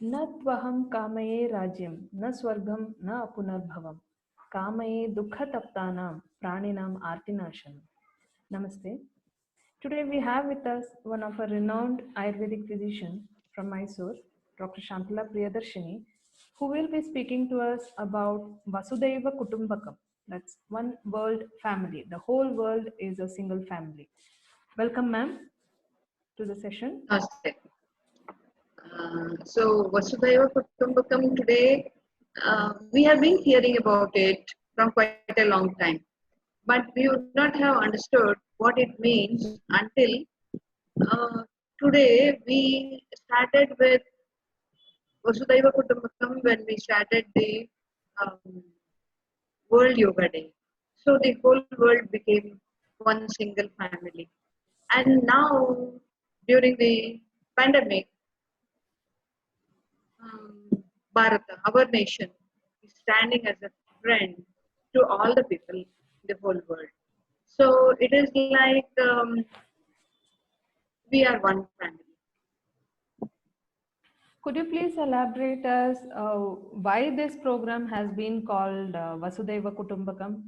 न त्वहं कामये राज्यं न स्वर्गं न पुनर्भवं कामये दुःखतप्तानां प्राणिनां आर्तिनाशनम्. Namaste. Today we have with us one of our renowned Ayurvedic physicians from Mysore, Dr. Shantala Priyadarshini, who will be speaking to us about Vasudhaiva Kutumbakam. That's one world family. The whole world is a single family. Welcome, ma'am, to the session. Namaste. So Vasudhaiva Kutumbakam today, we have been hearing about it from quite a long time, but we would not have understood what it means until uh, today we started with Vasudhaiva Kutumbakam when we started the um, World Yoga Day. So the whole world became one single family. And now during the pandemic, Bharata, our nation, is standing as a friend to all the people in the whole world. So it is like we are one family. Could you please elaborate us why this program has been called Vasudhaiva Kutumbakam?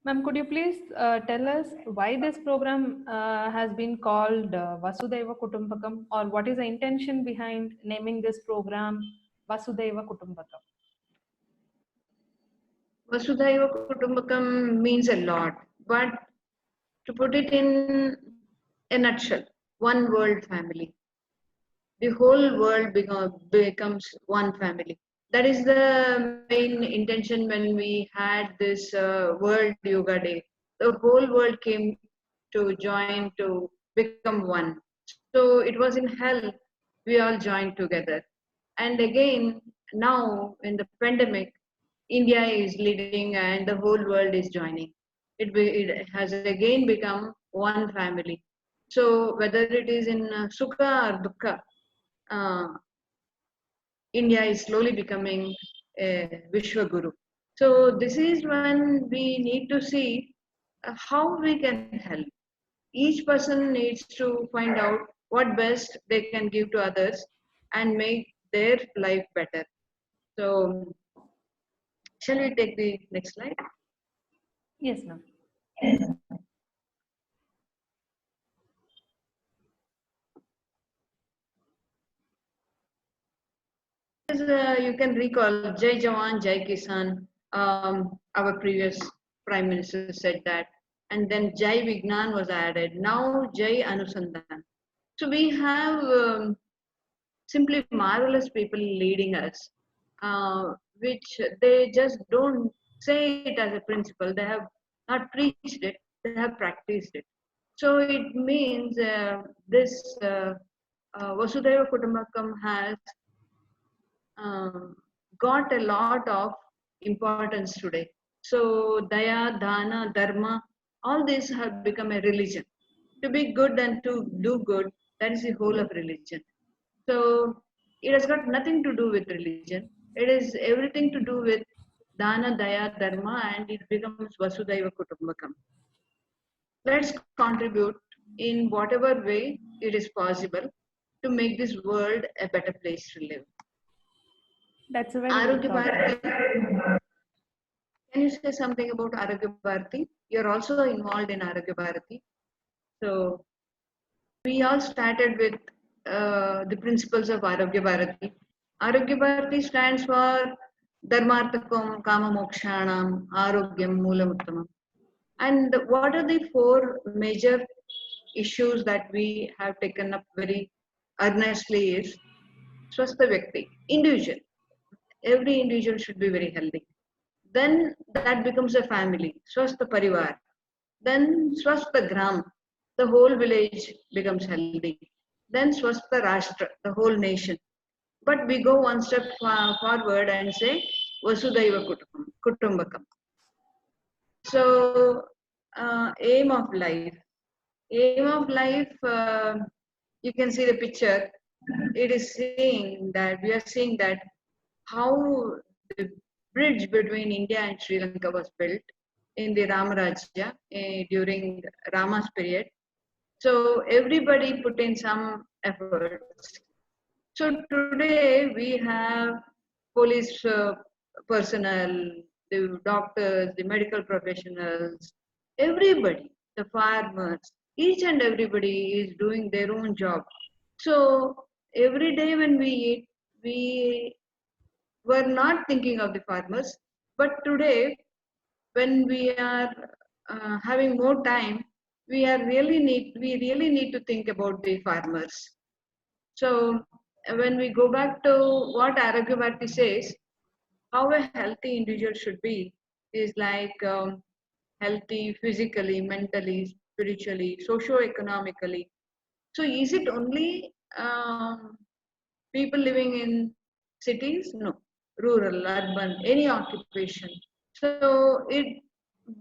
Ma'am, could you please tell us why this program has been called Vasudhaiva Kutumbakam, or what is the intention behind naming this program Vasudhaiva Kutumbakam? Vasudhaiva Kutumbakam means a lot, but to put it in a nutshell, one world family. The whole world becomes one family. That is the main intention when we had this World Yoga Day. The whole world came to join to become one. So it was in hell, we all joined together. And again, now in the pandemic, India is leading and the whole world is joining. It has again become one family. So whether it is in Sukha or Dukkha, uh, India is slowly becoming a Vishwaguru. So this is when we need to see how we can help. Each person needs to find out what best they can give to others and make their life better. So shall we take the next slide? Yes, ma'am. As you can recall, Jai Jawan, Jai Kisan, our previous Prime Minister said that. And then Jai Vignan was added. Now Jai Anusandhan. So we have simply marvelous people leading us, which they just don't say it as a principle. They have not preached it, they have practiced it. So it means this Vasudhaiva Kutumbakam has um, got a lot of importance today. So Daya, Dana, Dharma, all these have become a religion. To be good and to do good, that is the whole of religion. So it has got nothing to do with religion. It is everything to do with Dana, Daya, Dharma, and it becomes Vasudhaiva Kutumbakam. Let's contribute in whatever way it is possible to make this world a better place to live. That's a very good Arogya thought. Bharati, can you say something about Arogya Bharati? You're also involved in Arogya Bharati. So we all started with the principles of Arogya Bharati. Arogya Bharati stands for Dharmarthakam Kama Mokshanam Arogyam Moolamuttamam. And what are the four major issues that we have taken up very earnestly is Swastha Vyakti, individual. Every individual should be very healthy. Then that becomes a family, Swastha Parivar. Then Swastha Gram, the whole village becomes healthy. Then Swastha Rashtra, the whole nation. But we go one step forward and say Vasudhaiva Kutumbakam. So, aim of life. Aim of life, you can see the picture. it is saying that we are seeing that how the bridge between India and Sri Lanka was built in the Ramarajya during Rama's period. So everybody put in some efforts. So today we have police personnel, the doctors, the medical professionals, everybody, the farmers, each and everybody is doing their own job. So every day when we eat, we were not thinking of the farmers, but today when we are having more time, we really need to think about the farmers. So when we go back to what Aragya Bharti says, how a healthy individual should be is like healthy physically, mentally, spiritually, socio-economically. So is it only people living in cities? No, rural, urban, any occupation. So it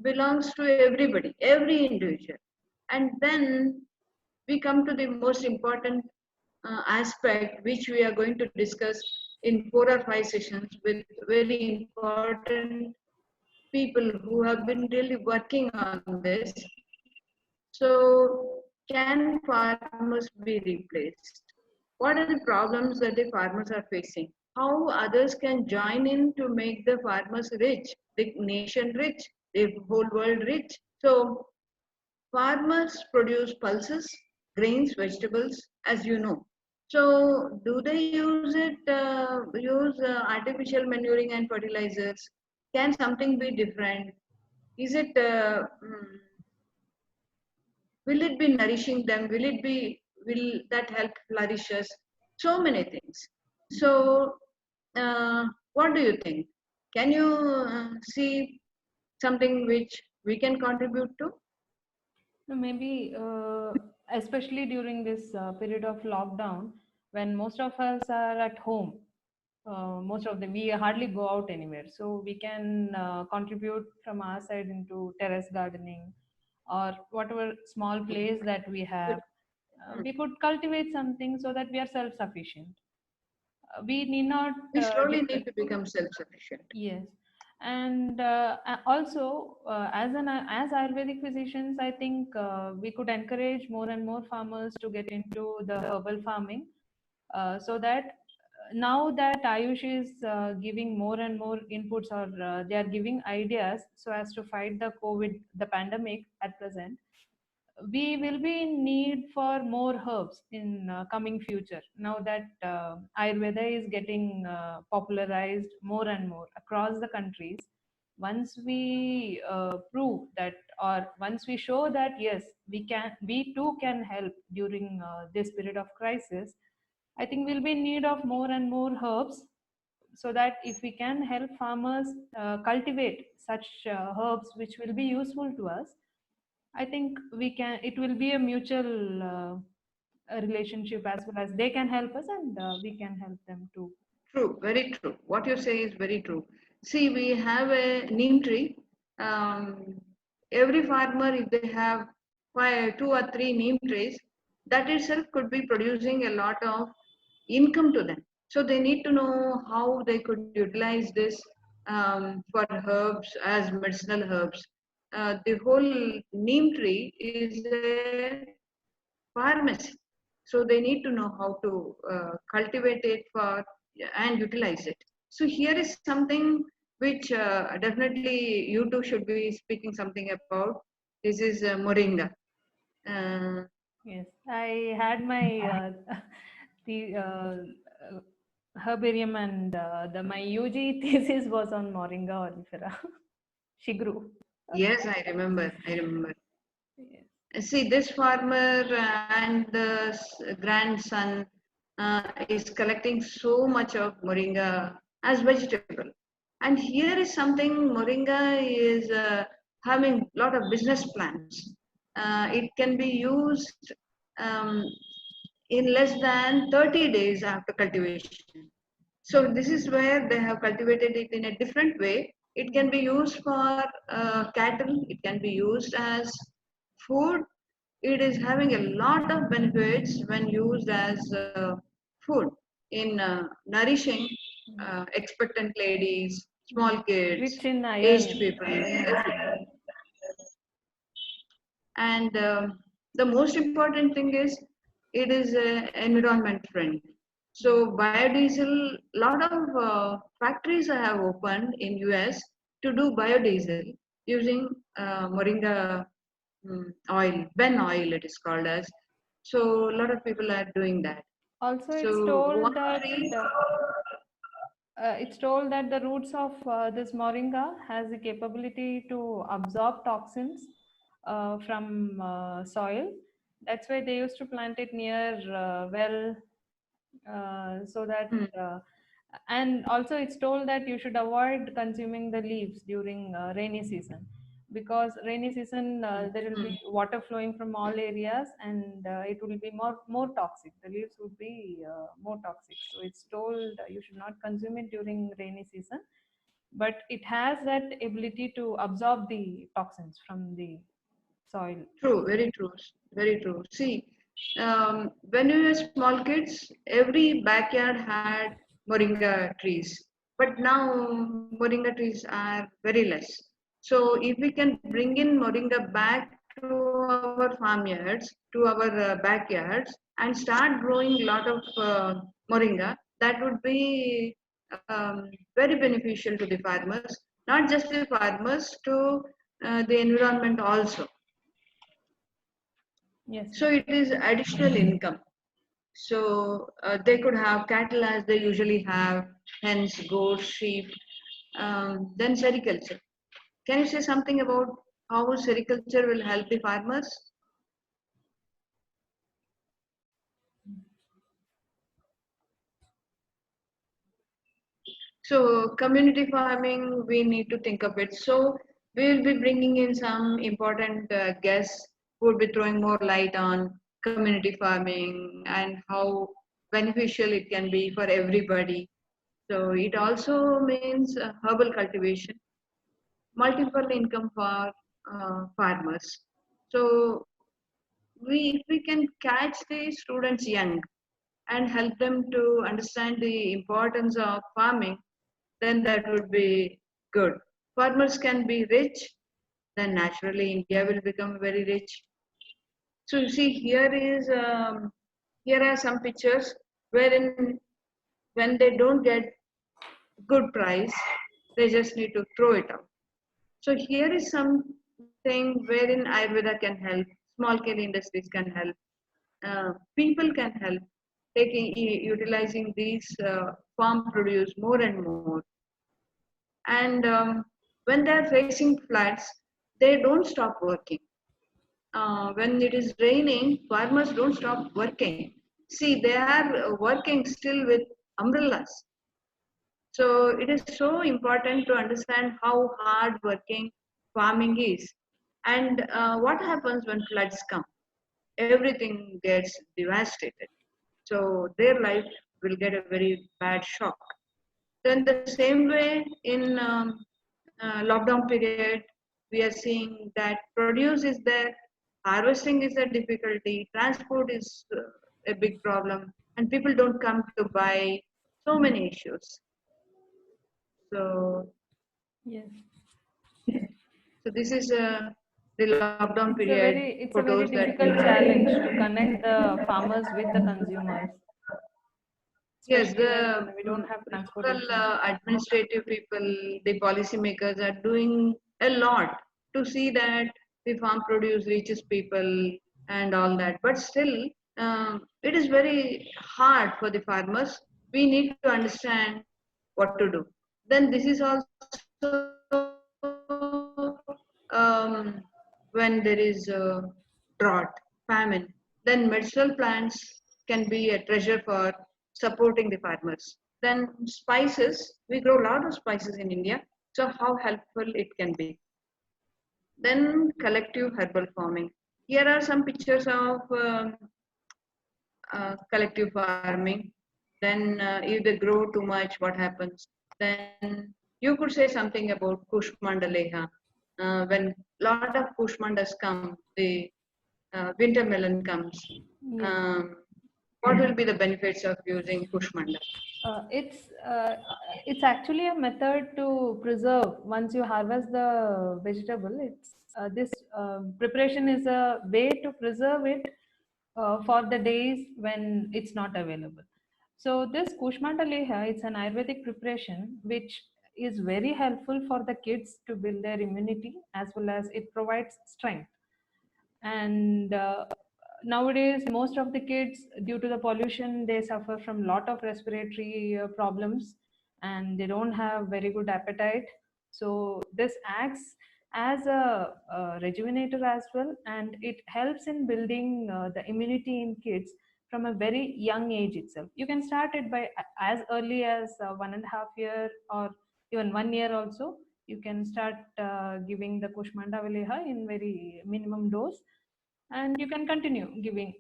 belongs to everybody, every individual. And then we come to the most important aspect, which we are going to discuss in 4 or 5 sessions with very important people who have been really working on this. So, can farmers be replaced? What are the problems that the farmers are facing? How others can join in to make the farmers rich, the nation rich, the whole world rich? So, farmers produce pulses, grains, vegetables, as you know. So, do they use artificial manuring and fertilizers? Can something be different? Is it will it be nourishing them? Will that help flourish us? So many things. So, what do you think? Can you see something which we can contribute to? Maybe, especially during this period of lockdown, when most of us are at home, most of them, we hardly go out anywhere. So we can contribute from our side into terrace gardening or whatever small place that we have. We could cultivate something so that we are self-sufficient. We need not We slowly depend. need to become self-sufficient. Yes, and also as Ayurvedic physicians, I think we could encourage more and more farmers to get into the herbal farming, so that now that Ayush is giving more and more inputs, or they are giving ideas so as to fight the COVID, the pandemic at present, we will be in need for more herbs in coming future, now that Ayurveda is getting popularized more and more across the countries. Once we prove that, or once we show that yes, we too can help during this period of crisis, I think we'll be in need of more and more herbs, so that if we can help farmers cultivate such herbs which will be useful to us, I think we can. It will be a mutual relationship, as well as they can help us and we can help them too. True, very true. What you say is very true. See, we have a neem tree. Um, every farmer, if they have 2 or 3 neem trees, that itself could be producing a lot of income to them. So they need to know how they could utilize this for herbs as medicinal herbs. The whole neem tree is a pharmacy. So they need to know how to cultivate it for and utilize it. So here is something which definitely you two should be speaking something about. This is moringa. Uh, Yes, I had my the herbarium, and the my UG thesis was on Moringa oleifera. Shigru. yes, I remember. I remember. Yes. See, this farmer and the grandson is collecting so much of moringa as vegetable. And here is something moringa is having a lot of business plans. It can be used um, in less than 30 days after cultivation. So this is where they have cultivated it in a different way. It can be used for cattle. It can be used as food. It is having a lot of benefits when used as food in nourishing expectant ladies, small kids, Rich in aged iron. people, Iron also. everyone. And the most important thing is it is environment friendly. So biodiesel, lot of factories have opened in US to do biodiesel using moringa oil, ben oil it is called as. So a lot of people are doing that. Also, So one tree, it's told that the roots of this moringa has the capability to absorb toxins from soil. That's why they used to plant it near so that hmm, and also it's told that you should avoid consuming the leaves during rainy season, because rainy season there will hmm, be water flowing from all areas, and it will be more toxic. The leaves would be more toxic, so it's told you should not consume it during rainy season, but it has that ability to absorb the toxins from the soil. true, very true, very true. See, when we were small kids, every backyard had moringa trees, but now moringa trees are very less. So, if we can bring in moringa back to our farmyards, to our backyards, and start growing a lot of moringa, that would be very beneficial to the farmers, not just the farmers, to the environment also. Yes, So it is additional income. So they could have cattle as they usually have, hens, goats, sheep. Then sericulture. Can you say something about how sericulture will help the farmers? So community farming, we need to think of it. So we will be bringing in some important guests who will be throwing more light on community farming and how beneficial it can be for everybody. So it also means herbal cultivation, multiple income for farmers. So if we can catch the students young and help them to understand the importance of farming, then that would be good. Farmers can be rich, then naturally India will become very rich. So you see, here are some pictures wherein when they don't get good price, they just need to throw it out. So here is something wherein Ayurveda can help, small scale industries can help, people can help, utilizing these farm produce more and more. And when they are facing floods, they don't stop working. When it is raining, farmers don't stop working. See, they are working still with umbrellas. So it is so important to understand how hard working farming is. And what happens when floods come? Everything gets devastated. So their life will get a very bad shock. Then the same way in lockdown period, we are seeing that produce is there, harvesting is a difficulty, transport is a big problem, and people don't come to buy. So many issues. So, yes. so this is the lockdown period It's a photos very that we difficult have. challenge to connect the farmers with the consumers, Yes, especially when the we don't have rural transportation. administrative people, the policymakers are doing a lot to see that the farm produce reaches people and all that. But still, it is very hard for the farmers. We need to understand what to do. Then this is also when there is drought, famine. Then medicinal plants can be a treasure for supporting the farmers. Then spices, we grow a lot of spices in India. So how helpful it can be. Then collective herbal farming. Here are some pictures of collective farming. Then if they grow too much, what happens? Then you could say something about Kushmandaleha. When lot of Kushmandas come, the winter melon comes. Yes. Um, What will be the benefits of using Kushmanda? It's actually a method to preserve. Once you harvest the vegetable, it's this preparation is a way to preserve it for the days when it's not available. So this Kushmanda Leha, it's an Ayurvedic preparation which is very helpful for the kids to build their immunity, as well as it provides strength. And nowadays most of the kids, due to the pollution, they suffer from lot of respiratory problems, and they don't have very good appetite. So this acts as a rejuvenator as well, and it helps in building the immunity in kids from a very young age itself. You can start it by as early as 1.5 year, or even 1 year also. You can start giving the Kushmanda Valeha in very minimum dose, and you can continue giving.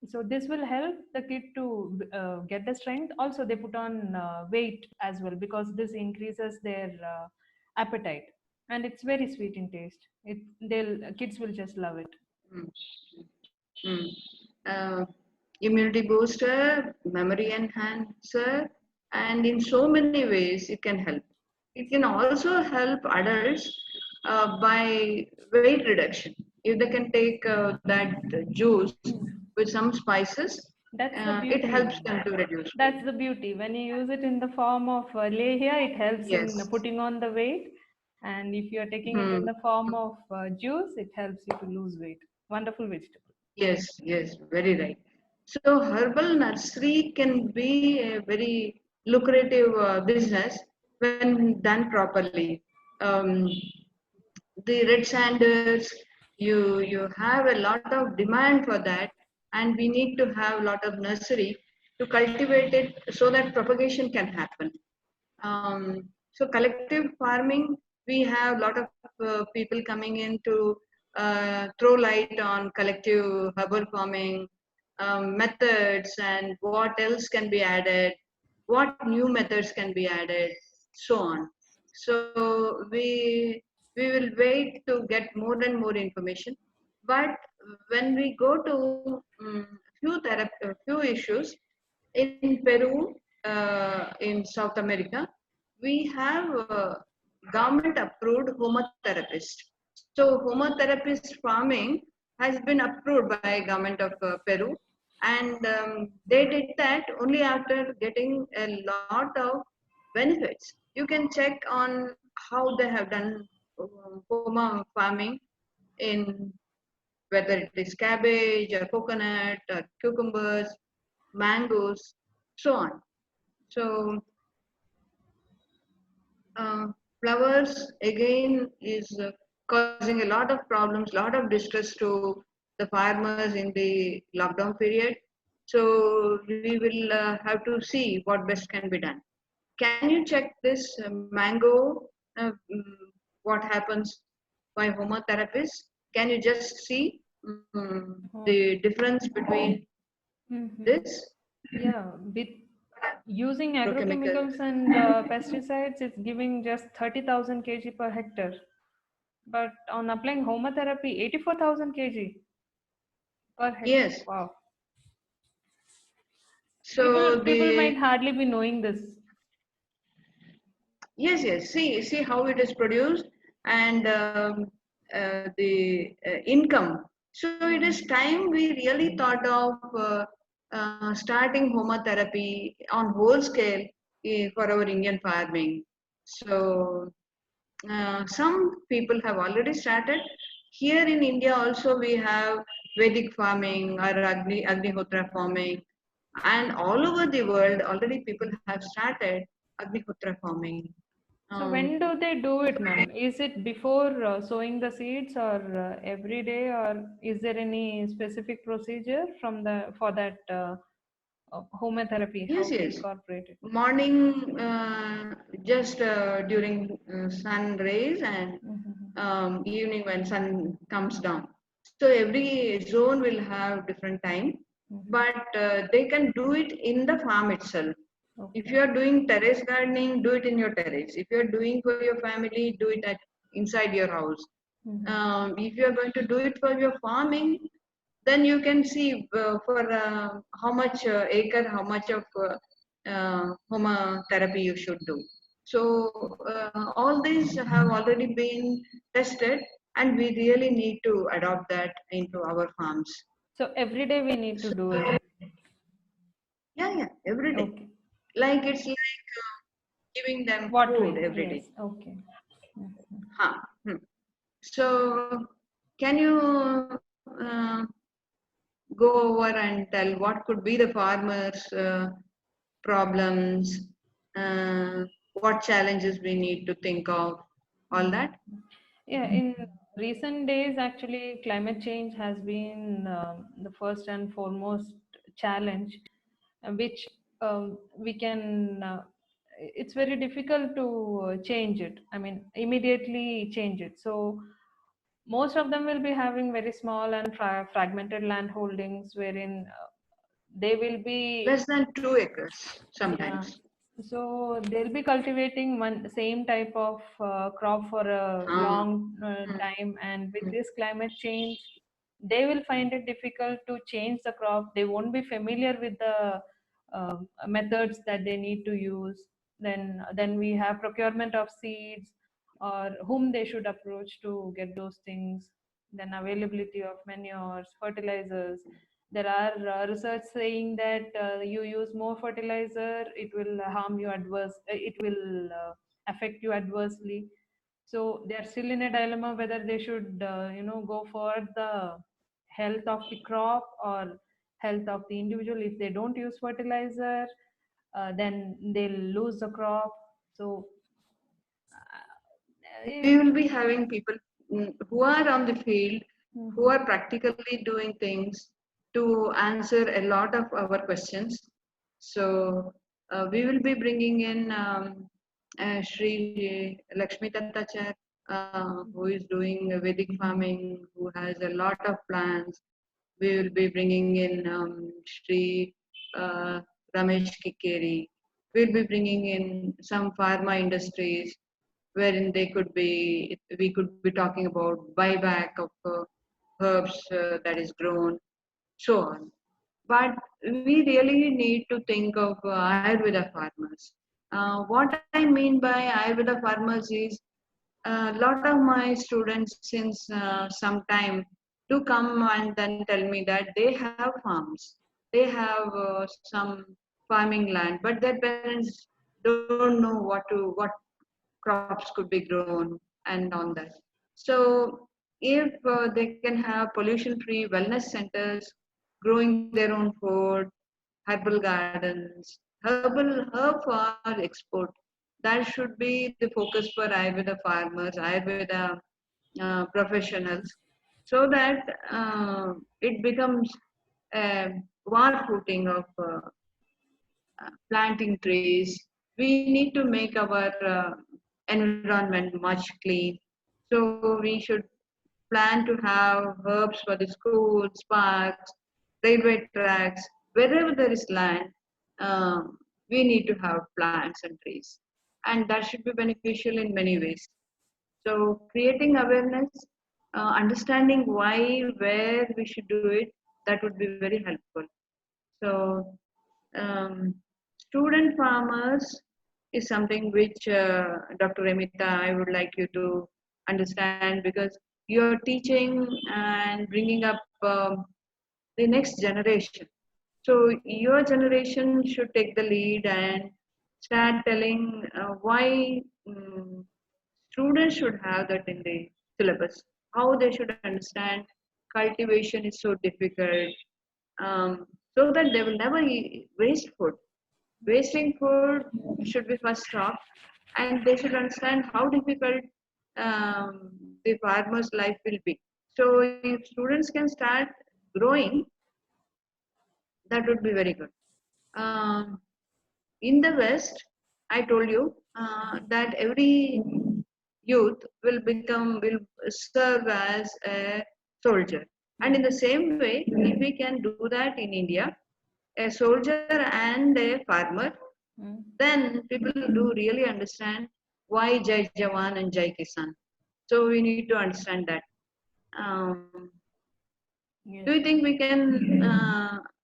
So this will help the kid to get the strength. Also they put on weight as well, because this increases their appetite, and it's very sweet in taste. They'll kids will just love it. Mm. Mm. Uh, Immunity booster, memory enhancer, and in so many ways it can help. It can also help adults by weight reduction. If they can take that juice with some spices, That's the it beauty. helps them to reduce. That's the beauty. When you use it in the form of lehya, it helps Yes. in putting on the weight. And if you are taking it in the form of juice, it helps you to lose weight. Wonderful vegetable. Yes, yes, very right. So herbal nursery can be a very lucrative business when done properly. Um, the red sanders, you have a lot of demand for that, and we need to have a lot of nursery to cultivate it so that propagation can happen. So collective farming, we have a lot of people coming in to throw light on collective herbal farming methods, and what else can be added, what new methods can be added, so on. So we will wait to get more and more information. But when we go to few issues in Peru, in South America, we have government approved homotherapist. So homotherapist farming has been approved by government of Peru, and they did that only after getting a lot of benefits. You can check on how they have done homa farming in whether it is cabbage or coconut or cucumbers, mangoes, so on. So flowers again is causing a lot of problems, lot of distress to the farmers in the lockdown period. So we will have to see what best can be done. Can you check this mango? What happens by homotherapist? Can you just see the difference between this? Yeah, with using Agrochemical. agrochemicals and pesticides, it's giving just 30,000 kg per hectare. But on applying homotherapy, 84,000 kg per hectare. Yes. Wow. So People might hardly be knowing this. Yes, yes. See how it is produced, and the income. So it is time we really thought of starting homotherapy on whole scale for our Indian farming. So some people have already started. Here in India also we have Vedic farming or Agnihotra farming, and all over the world already people have started Agnihotra farming. So when do they do it, ma'am? Is it before sowing the seeds, or every day, or is there any specific procedure for that homotherapy? How Yes, to yes. incorporate it? Morning, just during sun rays, and evening when sun comes down. So every zone will have different time, but they can do it in the farm itself. If you are doing terrace gardening, do it in your terrace. If you are doing for your family, do it inside your house. If you are going to do it for your farming, then you can see for how much acre, how much of homotherapy you should do. So all these have already been tested, and we really need to adopt that into our farms. So every day we need to So, do it. yeah, every day. Okay. Like it's like giving them food Watering. every day. Yes. Okay. Mhm. Huh. Hmm. So, can you go over and tell what could be the farmers' problems, what challenges we need to think of, all that? Yeah, in recent days, actually, climate change has been the first and foremost challenge, which we can. It's very difficult to change it. I mean, immediately change it. So most of them will be having very small and fragmented land holdings, wherein they will be, Less than 2 acres yeah. sometimes. So they'll be cultivating one same type of crop for a Ah, long hmm, time, and with hmm. this climate change, they will find it difficult to change the crop. They won't be familiar with the methods that they need to use. Then we have procurement of seeds, or whom they should approach to get those things. Then availability of manures, fertilizers. There are research saying that you use more fertilizer, it will harm you it will affect you adversely. So they are still in a dilemma whether they should go for the health of the crop or health of the individual. If they don't use fertilizer, then they'll lose the crop. So We uh, will be having people who are on the field, who Mhm. are practically doing things to answer a lot of our questions. So we will be bringing in Sri Lakshmi Tattachar, who is doing Vedic farming, who has a lot of plants. We will be bringing in Sri Ramesh Kikeri. We'll be bringing in some pharma industries wherein we could be talking about buyback of herbs that is grown, so on. But we really need to think of Ayurveda farmers. What I mean by Ayurveda farmers is a lot of my students since some time do come and then tell me that they have farms, they have some farming land, but their parents don't know what crops could be grown and on that. So if they can have pollution-free wellness centers, growing their own food, herbal gardens, herb for export, that should be the focus for Ayurveda farmers, Ayurveda professionals, so that it becomes a war footing of planting trees. We need to make our environment much clean. So we should plan to have herbs for the schools, parks, railway tracks, wherever there is land. We need to have plants and trees, and that should be beneficial in many ways. So creating awareness, understanding why, where we should do it, that would be very helpful. So um, student farmers is something which Dr. Remita, I would like you to understand, because you're teaching and bringing up the next generation. So your generation should take the lead and start telling why students should have that in the syllabus, how they should understand cultivation is so difficult, so that they will never waste food. Wasting food should be first stopped, and they should understand how difficult the farmer's life will be. So, if students can start growing, that would be very good. Um, in the West, I told you that every youth will serve as a soldier, and in the same way, if we can do that in India, a soldier and a farmer, Mm. then people do really understand why Jai Jawan and Jai Kisan. So we need to understand that. Um, Yes. Do you think we can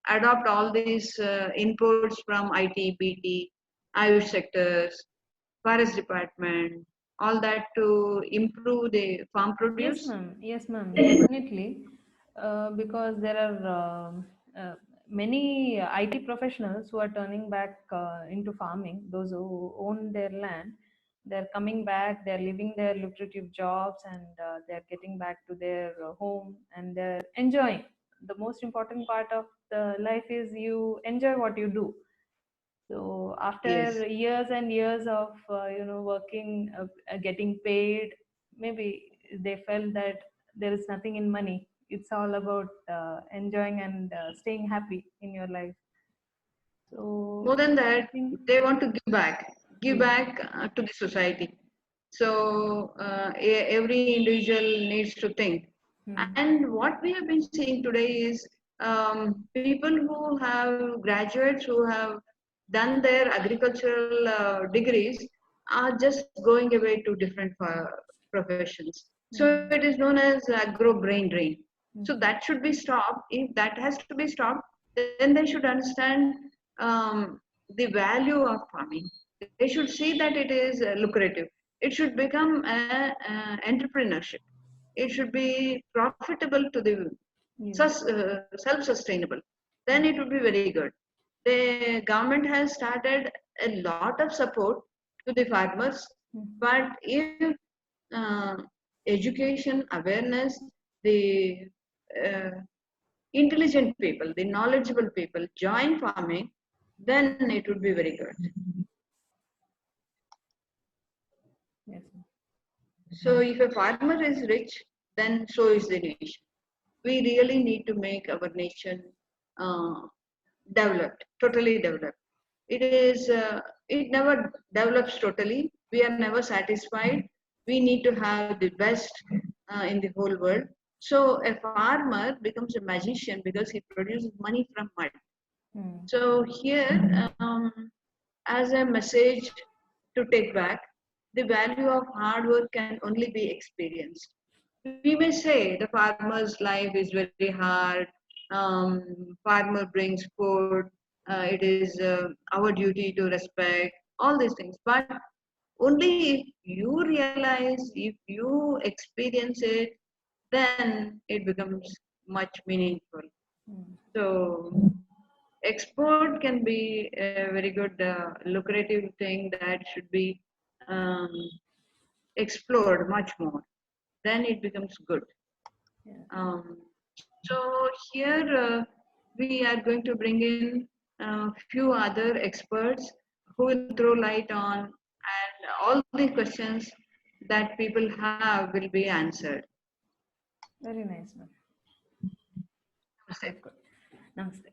adopt all these inputs from IT, BT, Ayush sectors, forest department, all that to improve the farm Yes, produce? ma'am. Yes, ma'am. Definitely. Because there are many IT professionals who are turning back into farming, those who own their land. They're coming back, they're leaving their lucrative jobs, and they're getting back to their home, and they're enjoying. The most important part of the life is you enjoy what you do. So Yes. after years and years of working, getting paid, maybe they felt that there is nothing in money. It's all about enjoying and staying happy in your life. So More than I that, think they want to give yes. back to the society. So every individual needs to think. Hmm. And what we have been seeing today is people who have graduates who have done their agricultural degrees are just going away to different professions. So it Hmm. is known as agro brain drain. So Hmm. that should be stopped. If that has to be stopped, then they should understand the value of farming. They should see that it is lucrative. It should become entrepreneurship. It should be profitable to the Yes. self-sustainable. Then Hmm. it would be very good. The government has started a lot of support to the farmers, Hmm. but if uh, education, awareness, the uh, intelligent people, the knowledgeable people join farming, then it would be very good. Yes. So if a farmer is rich, then so is the nation. We really need to make our nation uh, developed, totally developed. It never develops totally. We are never satisfied. We need to have the best in the whole world. So a farmer becomes a magician because he produces money from mud. Hmm. So here, as a message to take back, the value of hard work can only be experienced. We may say the farmer's life is very hard. Farmer brings food. It is our duty to respect all these things. But only if you realize, if you experience it, then it becomes much meaningful. Hmm. So export can be a very good lucrative thing that should be um, explored much more. Then it becomes good. Yeah. So here we are going to bring in a few other experts who will throw light on, and all the questions that people have will be answered. Very nice, ma'am. Namaste. That's good. Namaste.